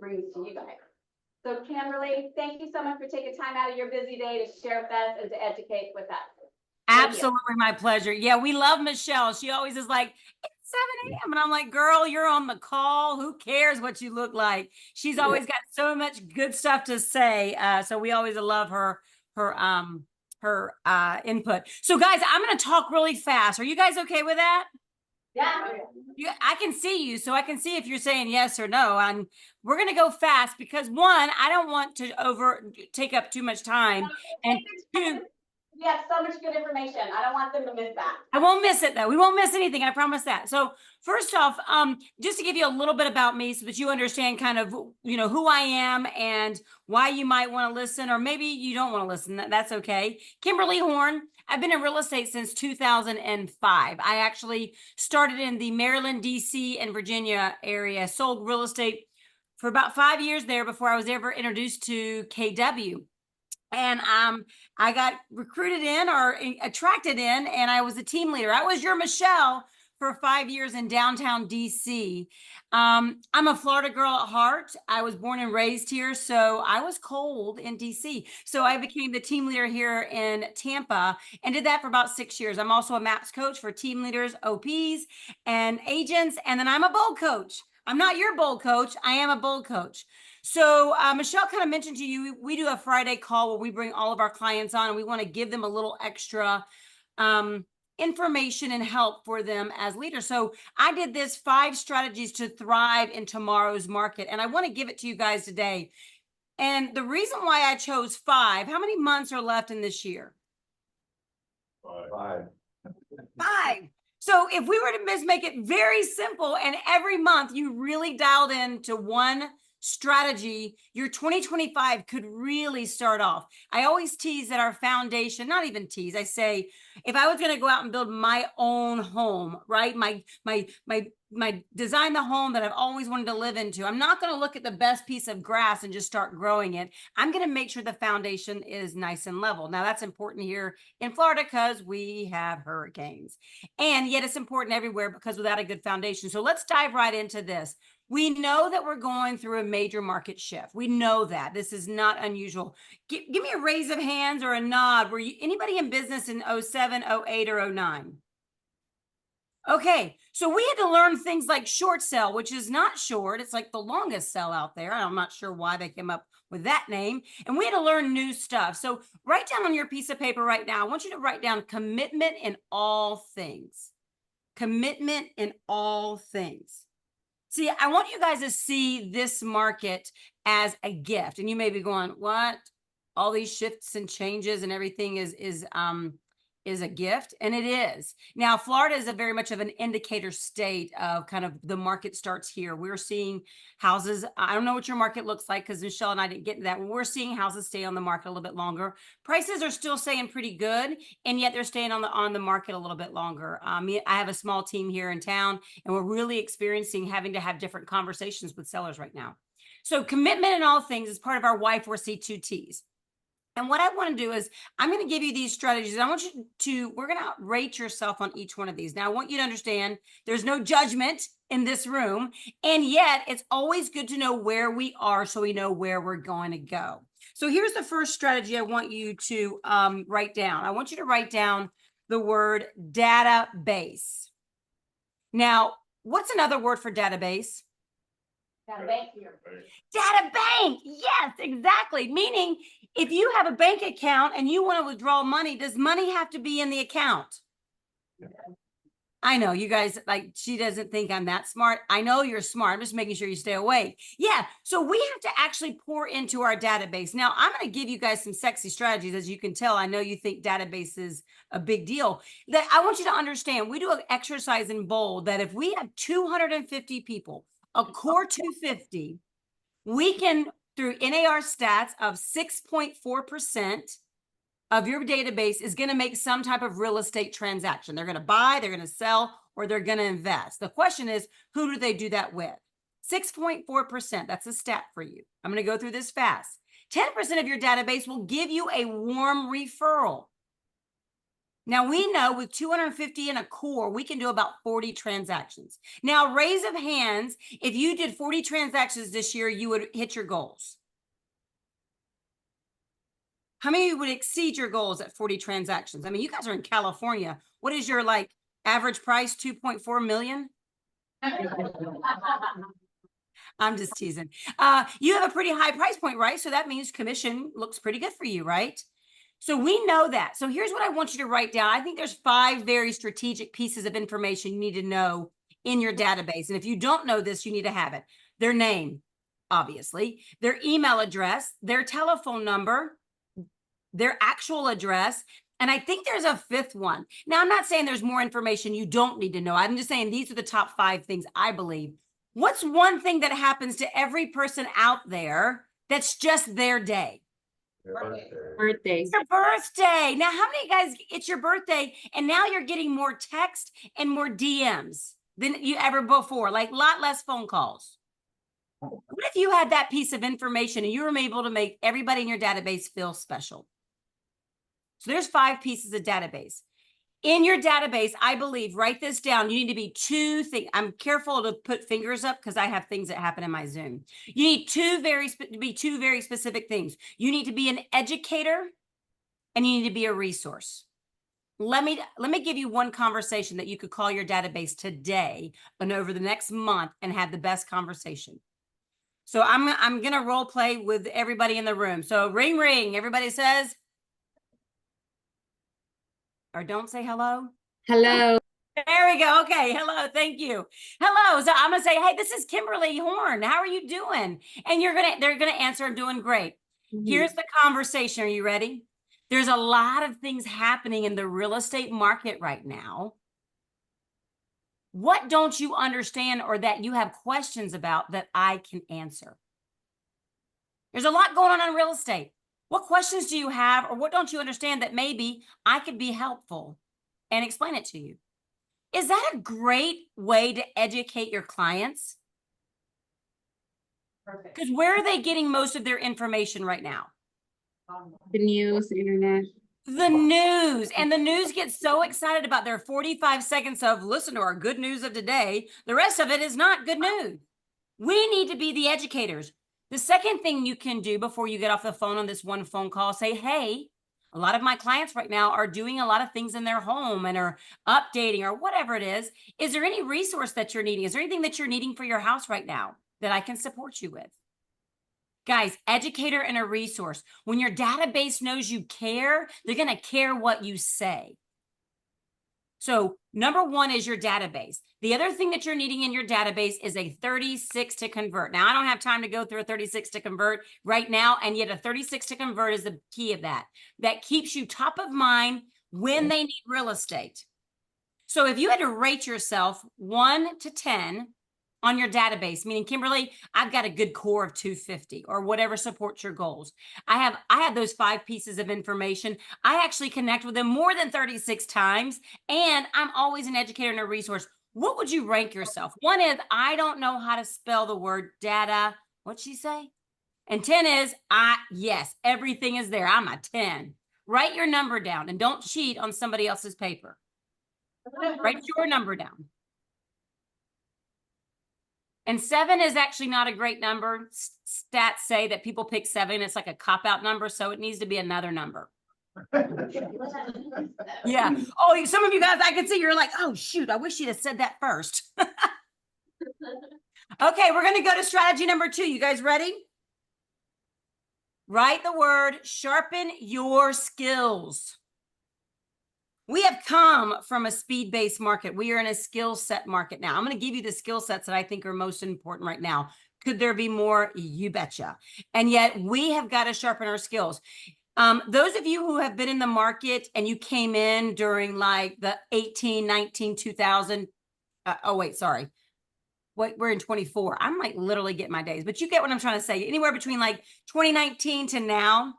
brings to you guys. So Kimberly, thank you so much for taking time out of your busy day to share with us and to educate with us. Absolutely, my pleasure. Yeah, we love Michelle. She always is like, it's 7 a.m. And I'm like, girl, you're on the call. Who cares what you look like? She's always got so much good stuff to say. So we always love her input. So guys, I'm going to talk really fast. Are you guys okay with that? Yeah. I can see you, so I can see if you're saying yes or no. And we're going to go fast because one, I don't want to take up too much time. And two, we have so much good information. I don't want them to miss that. I won't miss it though. We won't miss anything. I promise that. So first off, just to give you a little bit about me so that you understand kind of, who I am and why you might want to listen, or maybe you don't want to listen. That's okay. Kimberly Horn. I've been in real estate since 2005. I actually started in the Maryland, DC, and Virginia area, sold real estate for about 5 years there before I was ever introduced to KW. And I got recruited in or attracted in, and I was a team leader. I was your Michelle for 5 years in downtown DC. I'm a Florida girl at heart. I was born and raised here, so I was cold in DC. So I became the team leader here in Tampa and did that for about 6 years. I'm also a MAPS coach for team leaders, OPs, and agents. And then I'm a bold coach. I'm not your bold coach. I am a bold coach. So Michelle kind of mentioned to you, we do a Friday call where we bring all of our clients on and we want to give them a little extra information and help for them as leaders. So I did this 5 strategies to thrive in tomorrow's market. And I want to give it to you guys today. And the reason why I chose 5, how many months are left in this year? 5. 5. So if we were to just make it very simple and every month you really dialed into one strategy, your 2025 could really start off. I always tease that our foundation, not even tease, I say, if I was going to go out and build my own home, right? My design the home that I've always wanted to live into. I'm not going to look at the best piece of grass and just start growing it. I'm going to make sure the foundation is nice and level. Now that's important here in Florida because we have hurricanes, and yet it's important everywhere because without a good foundation. So let's dive right into this. We know that we're going through a major market shift. We know that. This is not unusual. Give me a raise of hands or a nod. Were you anybody in business in 07, 08, or 09? Okay, so we had to learn things like short sell, which is not short. It's like the longest sell out there. I'm not sure why they came up with that name. And we had to learn new stuff. So write down on your piece of paper right now. I want you to write down commitment in all things. Commitment in all things. See, I want you guys to see this market as a gift. And you may be going, what? All these shifts and changes and everything is a gift, and it is. Now, Florida is a very much of an indicator state of kind of the market starts here. We're seeing houses. I don't know what your market looks like because Michelle and I didn't get into that. We're seeing houses stay on the market a little bit longer. Prices are still staying pretty good, and yet they're staying on the market a little bit longer. I have a small team here in town, and we're really experiencing having to have different conversations with sellers right now. So commitment in all things is part of our Y4C2Ts. And what I want to do is I'm going to give you these strategies. And I want you to, we're going to rate yourself on each one of these. Now, I want you to understand there's no judgment in this room. And yet it's always good to know where we are so we know where we're going to go. So here's the first strategy I want you to write down. I want you to write down the word database. Now, what's another word for database? Data bank. Data bank. Yes, exactly. Meaning if you have a bank account and you want to withdraw money, does money have to be in the account? Yeah. I know you guys, like, she doesn't think I'm that smart. I know you're smart. I'm just making sure you stay awake. Yeah. So we have to actually pour into our database. Now, I'm going to give you guys some sexy strategies. As you can tell, I know you think database is a big deal. That I want you to understand, we do an exercise in bold that if we have 250 people, a core 250, we can, through NAR stats of 6.4% of your database is going to make some type of real estate transaction. They're going to buy, they're going to sell, or they're going to invest. The question is, who do they do that with? 6.4%, that's a stat for you. I'm going to go through this fast. 10% of your database will give you a warm referral. Now we know with 250 in a core, we can do about 40 transactions. Now, raise of hands, if you did 40 transactions this year, you would hit your goals. How many would exceed your goals at 40 transactions? I mean, you guys are in California. What is your like average price? 2.4 million? I'm just teasing. You have a pretty high price point, right? So that means commission looks pretty good for you, right? So we know that. So here's what I want you to write down. I think there's 5 very strategic pieces of information you need to know in your database. And if you don't know this, you need to have it. Their name, obviously, their email address, their telephone number, their actual address. And I think there's a 5th one. Now, I'm not saying there's more information you don't need to know. I'm just saying these are the top 5 things I believe. What's one thing that happens to every person out there that's just their day? Birthdays. Your birthday. Now, how many guys, it's your birthday, and now you're getting more text and more DMs than you ever before, like a lot less phone calls. What if you had that piece of information and you were able to make everybody in your database feel special? So there's 5 pieces of database. In your database, I believe, write this down. You need to be 2 things. I'm careful to put fingers up because I have things that happen in my Zoom. You need 2 very specific things. You need to be an educator and you need to be a resource. Let me give you one conversation that you could call your database today and over the next month and have the best conversation. So I'm going to role play with everybody in the room. So ring, ring. Everybody says, or don't say hello. Hello. There we go. Okay. Hello. Thank you. Hello. So I'm going to say, hey, this is Kimberly Horn. How are you doing? And they're going to answer, I'm doing great. Here's the conversation. Are you ready? There's a lot of things happening in the real estate market right now. What don't you understand or that you have questions about that I can answer? There's a lot going on in real estate. What questions do you have or what don't you understand that maybe I could be helpful and explain it to you? Is that a great way to educate your clients? Perfect. Because where are they getting most of their information right now? The news, internet. The news. And the news gets so excited about their 45 seconds of listen to our good news of today. The rest of it is not good news. We need to be the educators. The second thing you can do before you get off the phone on this one phone call, say, hey, a lot of my clients right now are doing a lot of things in their home and are updating or whatever it is. Is there any resource that you're needing? Is there anything that you're needing for your house right now that I can support you with? Guys, educator and a resource. When your database knows you care, they're going to care what you say. So number 1 is your database. The other thing that you're needing in your database is a 36 to convert. Now, I don't have time to go through a 36 to convert right now, and yet a 36 to convert is the key of that. That keeps you top of mind when they need real estate. So if you had to rate yourself 1 to 10 on your database, meaning Kimberly, I've got a good core of 250 or whatever supports your goals. I have those 5 pieces of information. I actually connect with them more than 36 times, and I'm always an educator and a resource. What would you rank yourself? 1 is, I don't know how to spell the word data. What'd she say? And 10 is, yes, everything is there. I'm a 10. Write your number down and don't cheat on somebody else's paper. Write your number down. And 7 is actually not a great number. Stats say that people pick 7. It's like a cop-out number, so it needs to be another number. Yeah. Oh, some of you guys, I can see you're like, oh, shoot, I wish you'd have said that first. Okay, we're going to go to strategy number 2. You guys ready? Write the word, sharpen your skills. We have come from a speed-based market. We are in a skill set market now. I'm going to give you the skill sets that I think are most important right now. Could there be more? You betcha. And yet we have got to sharpen our skills. Those of you who have been in the market and you came in during like the 18, 19, 2000. Oh, wait, sorry. We're in 24. I'm like literally getting my days, but you get what I'm trying to say. Anywhere between like 2019 to now.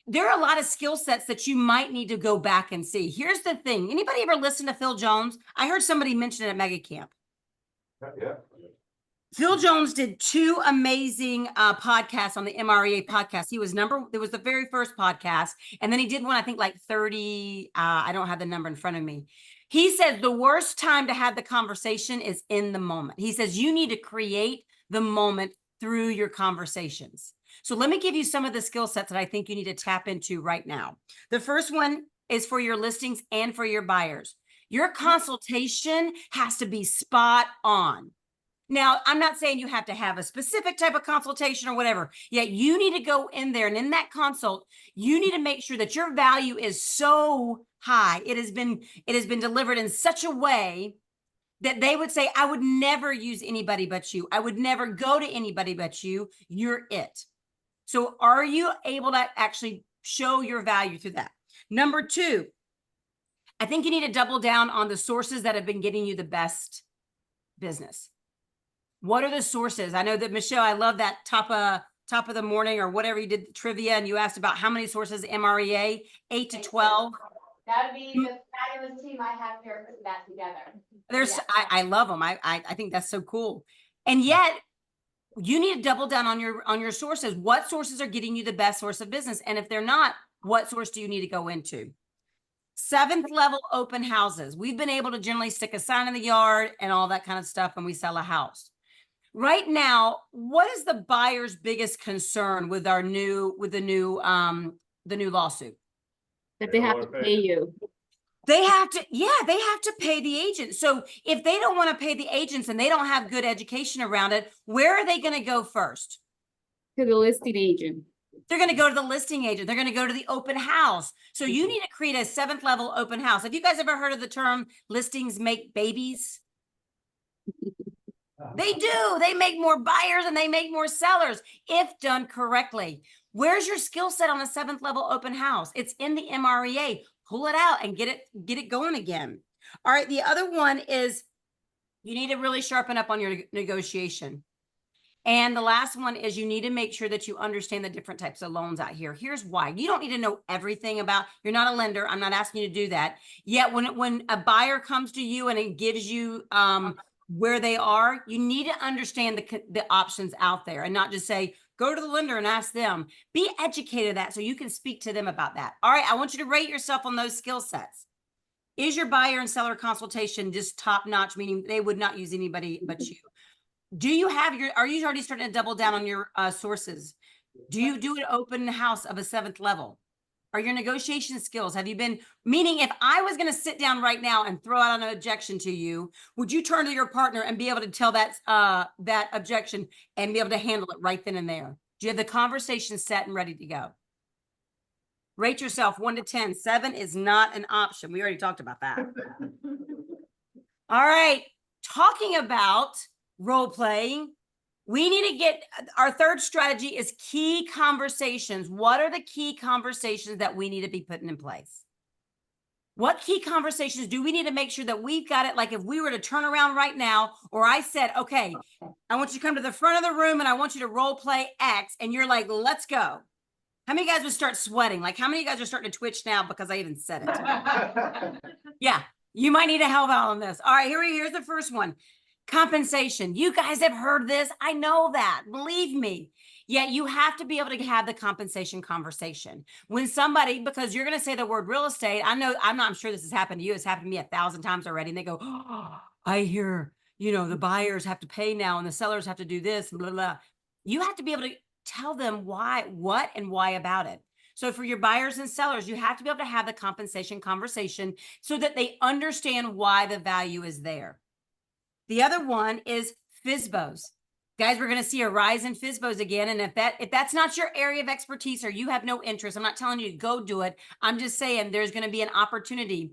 There are a lot of skill sets that you might need to go back and see. Here's the thing. Anybody ever listen to Phil Jones? I heard somebody mention it at Mega Camp. Yeah. Phil Jones did 2 amazing podcasts on the MREA podcast. It was the very first podcast. And then he did one, I think like 30, I don't have the number in front of me. He says the worst time to have the conversation is in the moment. He says you need to create the moment through your conversations. So let me give you some of the skill sets that I think you need to tap into right now. The first one is for your listings and for your buyers. Your consultation has to be spot on. Now, I'm not saying you have to have a specific type of consultation or whatever, yet you need to go in there, and in that consult, you need to make sure that your value is so high. It has been delivered in such a way that they would say, I would never use anybody but you. I would never go to anybody but you. You're it. So are you able to actually show your value through that? Number 2, I think you need to double down on the sources that have been getting you the best business. What are the sources? I know that, Michelle, I love that top of the morning or whatever you did trivia, and you asked about how many sources MREA, 8 to 12. That would be the fabulous team I have here putting that together. I love them. I think that's so cool. And yet you need to double down on your sources. What sources are getting you the best source of business? And if they're not, what source do you need to go into? 7th level open houses. We've been able to generally stick a sign in the yard and all that kind of stuff when we sell a house. Right now, what is the buyer's biggest concern with the new lawsuit? That they have to pay you. They have to pay the agent. So if they don't want to pay the agents and they don't have good education around it, where are they going to go first? To the listing agent. They're going to go to the listing agent. They're going to go to the open house. So you need to create a 7th level open house. Have you guys ever heard of the term listings make babies? They do. They make more buyers and they make more sellers if done correctly. Where's your skill set on a 7th level open house? It's in the MREA. Pull it out and get it going again. All right. The other one is you need to really sharpen up on your negotiation. And the last one is you need to make sure that you understand the different types of loans out here. Here's why. You don't need to know everything about, you're not a lender. I'm not asking you to do that. Yet when a buyer comes to you and it gives you where they are, you need to understand the options out there and not just say, go to the lender and ask them. Be educated of that so you can speak to them about that. All right, I want you to rate yourself on those skill sets. Is your buyer and seller consultation just top notch, meaning they would not use anybody but you? Are you already starting to double down on your sources? Do you do an open house of a 7th level? Are your negotiation skills, have you been, meaning if I was going to sit down right now and throw out an objection to you, would you turn to your partner and be able to tell that objection and be able to handle it right then and there? Do you have the conversation set and ready to go? Rate yourself 1 to 10. 7 is not an option. We already talked about that. All right. Talking about role playing, we need to get our 3rd strategy is key conversations. What are the key conversations that we need to be putting in place? What key conversations do we need to make sure that we've got it? Like if we were to turn around right now, or I said, okay, I want you to come to the front of the room and I want you to role play X, and you're like, let's go. How many of you guys would start sweating? Like how many of you guys are starting to twitch now because I even said it? Yeah, you might need a help out on this. All right, here's the first one. Compensation. You guys have heard this. I know that. Believe me. Yet you have to be able to have the compensation conversation. When somebody, because you're going to say the word real estate, I'm sure this has happened to you. It's happened to me 1,000 times already. And they go, oh, I hear, the buyers have to pay now and the sellers have to do this, blah, blah. You have to be able to tell them what and why about it. So for your buyers and sellers, you have to be able to have the compensation conversation so that they understand why the value is there. The other one is FSBOs. Guys, we're going to see a rise in FSBOs again. And if that's not your area of expertise or you have no interest, I'm not telling you to go do it. I'm just saying there's going to be an opportunity.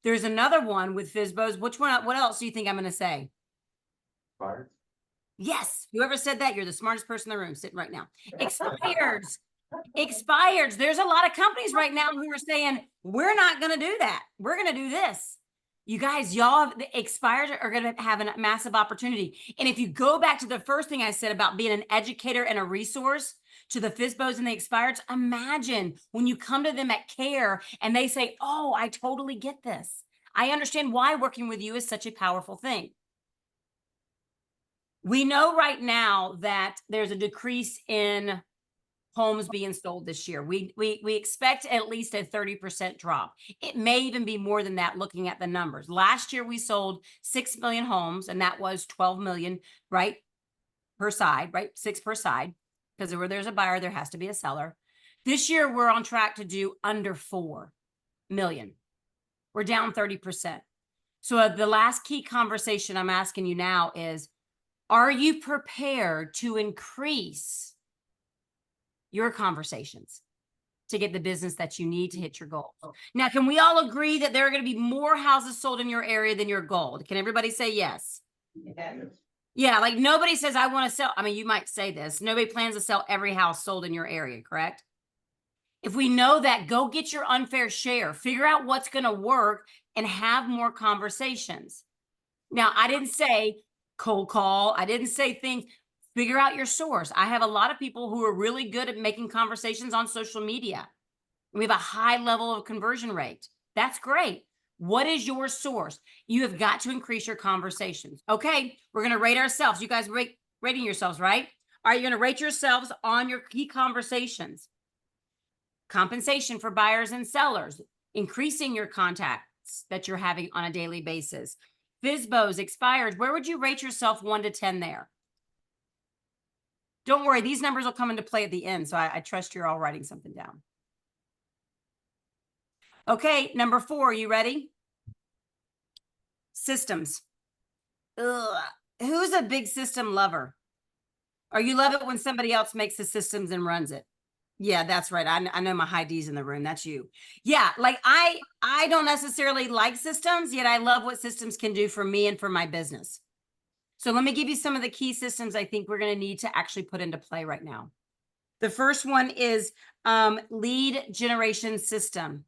There's another one with FSBOs. Which one? What else do you think I'm going to say? Expired. Yes. Whoever said that, you're the smartest person in the room sitting right now. Expireds. Expireds. There's a lot of companies right now who are saying, we're not going to do that. We're going to do this. You guys, the expireds are going to have a massive opportunity. And if you go back to the first thing I said about being an educator and a resource to the FSBOs and the expireds, imagine when you come to them at CARE and they say, oh, I totally get this. I understand why working with you is such a powerful thing. We know right now that there's a decrease in homes being sold this year. We expect at least a 30% drop. It may even be more than that looking at the numbers. Last year we sold 6 million homes, and that was 12 million, right? Per side, right? 6 per side, because where there's a buyer, there has to be a seller. This year we're on track to do under 4 million. We're down 30%. So the last key conversation I'm asking you now is, are you prepared to increase your conversations to get the business that you need to hit your goals? Now, can we all agree that there are going to be more houses sold in your area than your goal? Can everybody say yes? Yes. Yeah, like nobody says, I want to sell. I mean, you might say this. Nobody plans to sell every house sold in your area, correct? If we know that, go get your unfair share. Figure out what's going to work and have more conversations. Now, I didn't say cold call. I didn't say things. Figure out your source. I have a lot of people who are really good at making conversations on social media. We have a high level of conversion rate. That's great. What is your source? You have got to increase your conversations. Okay, we're going to rate ourselves. You guys rating yourselves, right? Are you going to rate yourselves on your key conversations? Compensation for buyers and sellers, increasing your contacts that you're having on a daily basis. FSBOs, expired. Where would you rate yourself 1 to 10 there? Don't worry, these numbers will come into play at the end, so I trust you're all writing something down. Okay, number 4, you ready? Systems. Ugh. Who's a big system lover? Or you love it when somebody else makes the systems and runs it? Yeah, that's right. I know my high D's in the room. That's you. Yeah, like I don't necessarily like systems, yet I love what systems can do for me and for my business. So let me give you some of the key systems I think we're going to need to actually put into play right now. The first one is lead generation system.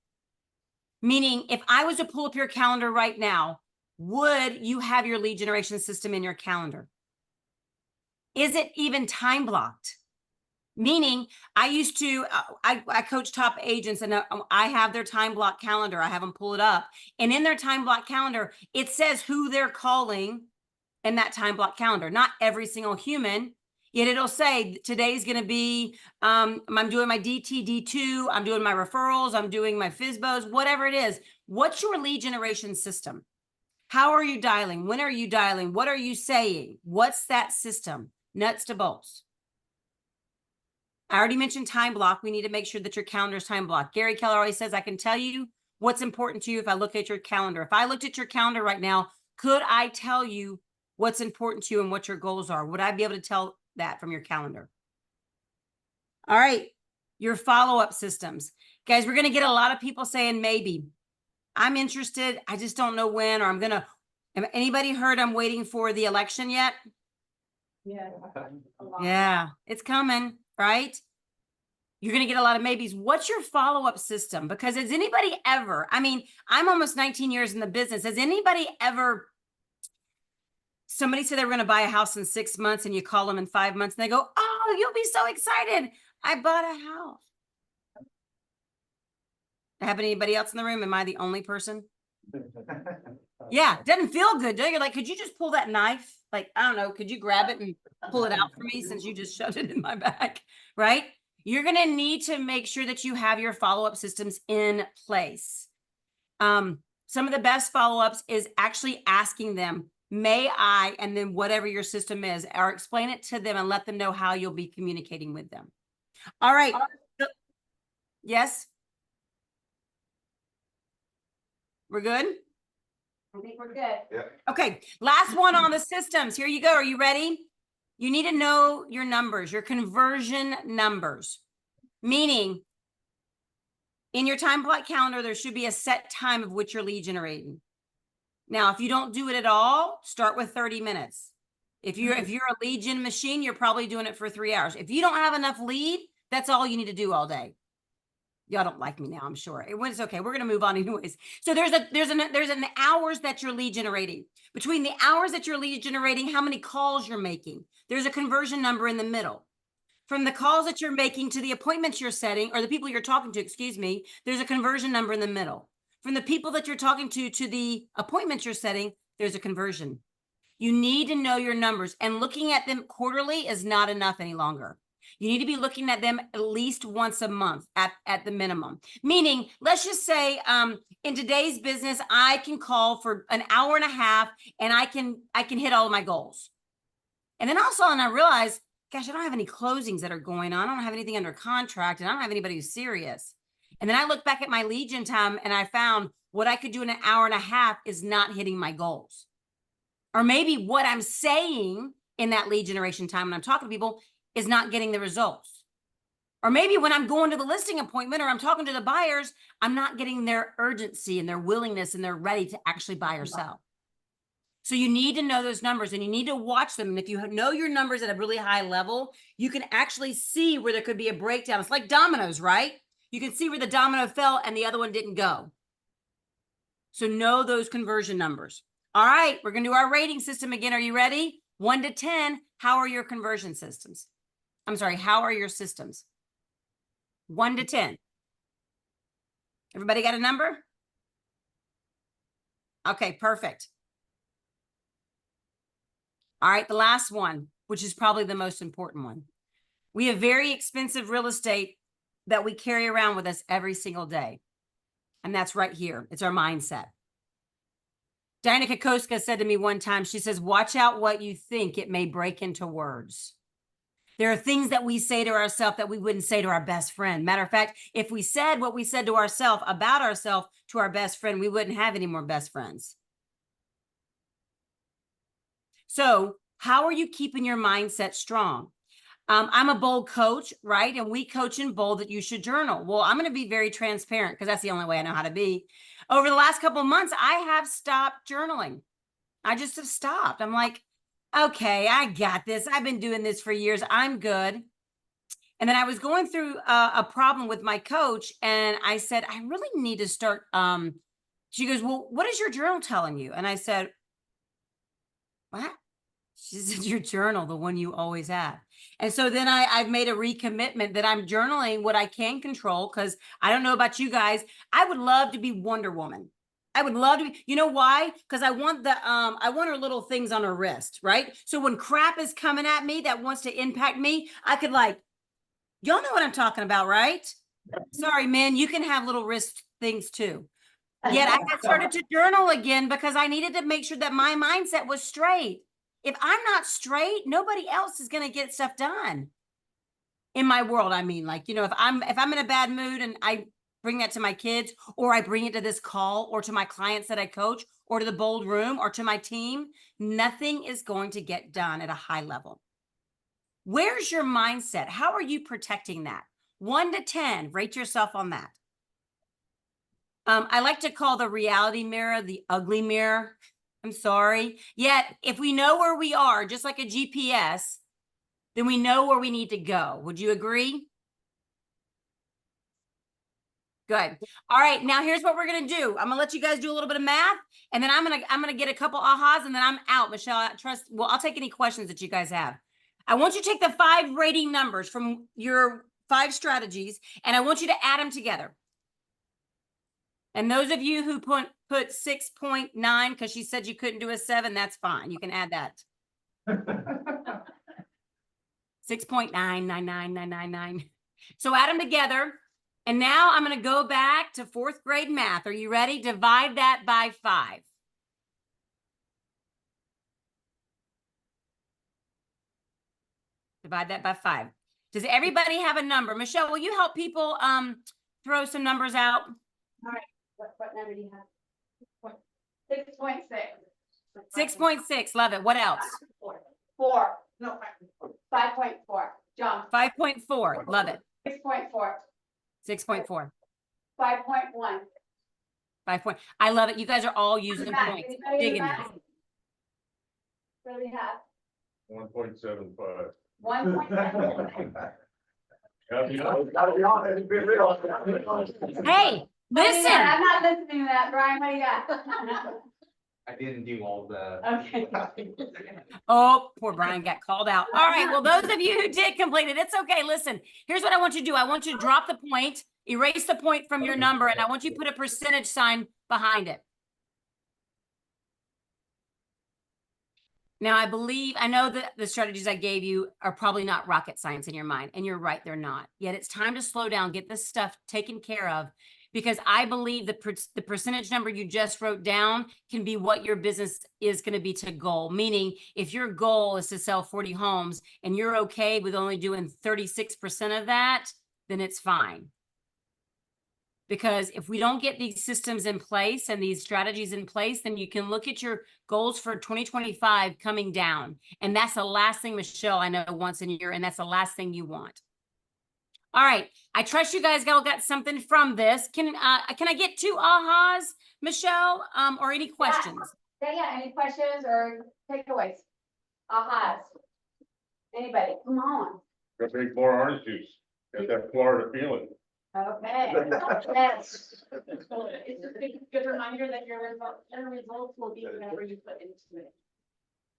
Meaning, if I was to pull up your calendar right now, would you have your lead generation system in your calendar? Is it even time blocked? Meaning, I used to, I coach top agents, and I have their time block calendar. I have them pull it up. And in their time block calendar, it says who they're calling in that time block calendar. Not every single human, yet it'll say today's going to be, I'm doing my DT, I'm doing my referrals, I'm doing my FSBOs, whatever it is. What's your lead generation system? How are you dialing? When are you dialing? What are you saying? What's that system? Nuts to bolts. I already mentioned time block. We need to make sure that your calendar is time blocked. Gary Keller always says, I can tell you what's important to you if I look at your calendar. If I looked at your calendar right now, could I tell you what's important to you and what your goals are? Would I be able to tell that from your calendar? All right, your follow-up systems. Guys, we're going to get a lot of people saying maybe. I'm interested. I just don't know when, or I'm going to, anybody heard I'm waiting for the election yet? Yeah. Yeah, it's coming, right? You're going to get a lot of maybes. What's your follow-up system? Because has anybody ever, I mean, I'm almost 19 years in the business. Has anybody ever, somebody said they were going to buy a house in 6 months and you call them in 5 months and they go, oh, you'll be so excited. I bought a house. Have anybody else in the room? Am I the only person? Yeah, doesn't feel good, do you? You're like, could you just pull that knife? Like, I don't know, could you grab it and pull it out for me since you just shoved it in my back, right? You're going to need to make sure that you have your follow-up systems in place. Some of the best follow-ups is actually asking them, may I, and then whatever your system is, or explain it to them and let them know how you'll be communicating with them. All right. Yes? We're good? I think we're good. Yeah. Okay, last one on the systems. Here you go. Are you ready? You need to know your numbers, your conversion numbers. Meaning, in your time block calendar, there should be a set time of which you're lead generating. Now, if you don't do it at all, start with 30 minutes. If you're a lead gen machine, you're probably doing it for 3 hours. If you don't have enough lead, that's all you need to do all day. Y'all don't like me now, I'm sure. It's okay. We're going to move on anyways. So there's an hours that you're lead generating. Between the hours that you're lead generating, how many calls you're making. There's a conversion number in the middle. From the calls that you're making to the appointments you're setting, or the people you're talking to, excuse me, there's a conversion number in the middle. From the people that you're talking to the appointments you're setting, there's a conversion. You need to know your numbers, and looking at them quarterly is not enough any longer. You need to be looking at them at least once a month at the minimum. Meaning, let's just say in today's business, I can call for an hour and a half and I can hit all of my goals. And then all of a sudden I realize, gosh, I don't have any closings that are going on. I don't have anything under contract, and I don't have anybody who's serious. And then I look back at my lead gen time and I found what I could do in an hour and a half is not hitting my goals. Or maybe what I'm saying in that lead generation time when I'm talking to people is not getting the results. Or maybe when I'm going to the listing appointment or I'm talking to the buyers, I'm not getting their urgency and their willingness and they're ready to actually buy or sell. So you need to know those numbers and you need to watch them. And if you know your numbers at a really high level, you can actually see where there could be a breakdown. It's like dominoes, right? You can see where the domino fell and the other one didn't go. So know those conversion numbers. All right, we're going to do our rating system again. Are you ready? 1 to 10, how are your conversion systems? I'm sorry, how are your systems? 1 to 10. Everybody got a number? Okay, perfect. All right, the last one, which is probably the most important one. We have very expensive real estate that we carry around with us every single day. And that's right here. It's our mindset. Diana Kokoska said to me one time, she says, watch out what you think. It may break into words. There are things that we say to ourselves that we wouldn't say to our best friend. Matter of fact, if we said what we said to ourselves about ourselves to our best friend, we wouldn't have any more best friends. So how are you keeping your mindset strong? I'm a bold coach, right? And we coach in bold that you should journal. Well, I'm going to be very transparent because that's the only way I know how to be. Over the last couple of months, I have stopped journaling. I just have stopped. I'm like, okay, I got this. I've been doing this for years. I'm good. And then I was going through a problem with my coach and I said, I really need to start. She goes, well, what is your journal telling you? And I said, what? She said, your journal, the one you always have. And so then I've made a recommitment that I'm journaling what I can control, because I don't know about you guys. I would love to be Wonder Woman. I would love to be, you know why? Because I want her little things on her wrist, right? So when crap is coming at me that wants to impact me, I could y'all know what I'm talking about, right? Sorry, man, you can have little wrist things too. Yet I had started to journal again because I needed to make sure that my mindset was straight. If I'm not straight, nobody else is going to get stuff done in my world. I mean, if I'm in a bad mood and I bring that to my kids, or I bring it to this call, or to my clients that I coach, or to the bold room, or to my team, nothing is going to get done at a high level. Where's your mindset? How are you protecting that? 1 to 10, rate yourself on that. I like to call the reality mirror the ugly mirror. I'm sorry. Yet, if we know where we are, just like a GPS, then we know where we need to go. Would you agree? Good. All right. Now here's what we're going to do. I'm going to let you guys do a little bit of math, and then I'm going to get a couple ahas, and then I'm out. Michelle, I'll take any questions that you guys have. I want you to take the 5 rating numbers from your 5 strategies, and I want you to add them together. And those of you who put 6.9, because she said you couldn't do a 7, that's fine. You can add that. 6.99999. So add them together. And now I'm going to go back to 4th grade math. Are you ready? Divide that by 5. Divide that by 5. Does everybody have a number? Michelle, will you help people throw some numbers out? All right. What number do you have? 6.6. 6.6. Love it. What else? 4. No, 5.4. John. 5.4. Love it. 6.4. 6.4. 5.1. 5 point. I love it. You guys are all using the points. Digging this. What do we have? 1.75. 1.7. Gotta be honest, be real. Hey, listen. I'm not listening to that, Brian. What do you got? I didn't do all the. Okay. Oh, poor Brian got called out. All right. Well, those of you who did complete it, it's okay. Listen, here's what I want you to do. I want you to drop the point, erase the point from your number, and I want you to put a percentage sign behind it. Now, I know that the strategies I gave you are probably not rocket science in your mind, and you're right, they're not. Yet it's time to slow down, get this stuff taken care of, because I believe the percentage number you just wrote down can be what your business is going to be to goal. Meaning, if your goal is to sell 40 homes and you're okay with only doing 36% of that, then it's fine. Because if we don't get these systems in place and these strategies in place, then you can look at your goals for 2025 coming down. And that's the last thing Michelle, I know, wants in a year, and that's the last thing you want. All right. I trust you guys all got something from this. Can I get 2 ahas, Michelle, or any questions? Yeah, any questions or takeaways? Ahas? Anybody? Come on. Go drink more orange juice. Get that Florida feeling. Okay. Yes. It's just a good reminder that your results will be whatever you put into it.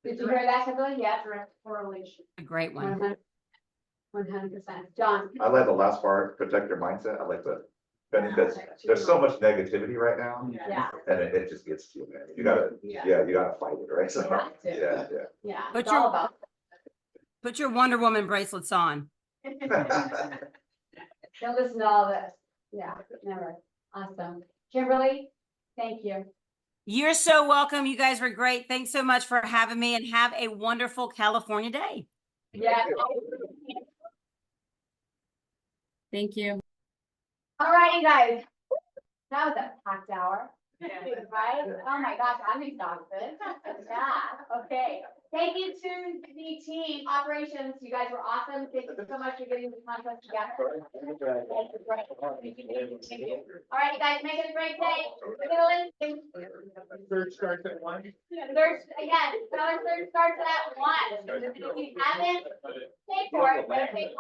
Did you hear that, Kimberly? Yeah. Direct correlation. A great one. 100%. John? I like the last part, protect your mindset. I like that. Because there's so much negativity right now Yeah. and it just gets to you, man. You gotta, yeah, you gotta fight it, right? So, You have to. yeah, Yeah. But It's all about. Put your Wonder Woman bracelets on. yeah. Don't listen to all this. Yeah, never. Awesome. Kimberly, thank you. You're so welcome. You guys were great. Thanks so much for having me, and have a wonderful California day. Yeah. Thank you. All right, you guys. That was a packed hour. Right? Oh my gosh, I'm exhausted. Yeah, okay. Thank you to the team, operations. You guys were awesome. Thank you so much for getting the contest together. All right, you guys, make it a great day. Third starts at 1. Search, again, search starts at 1. If you haven't, pay for it, pay for it.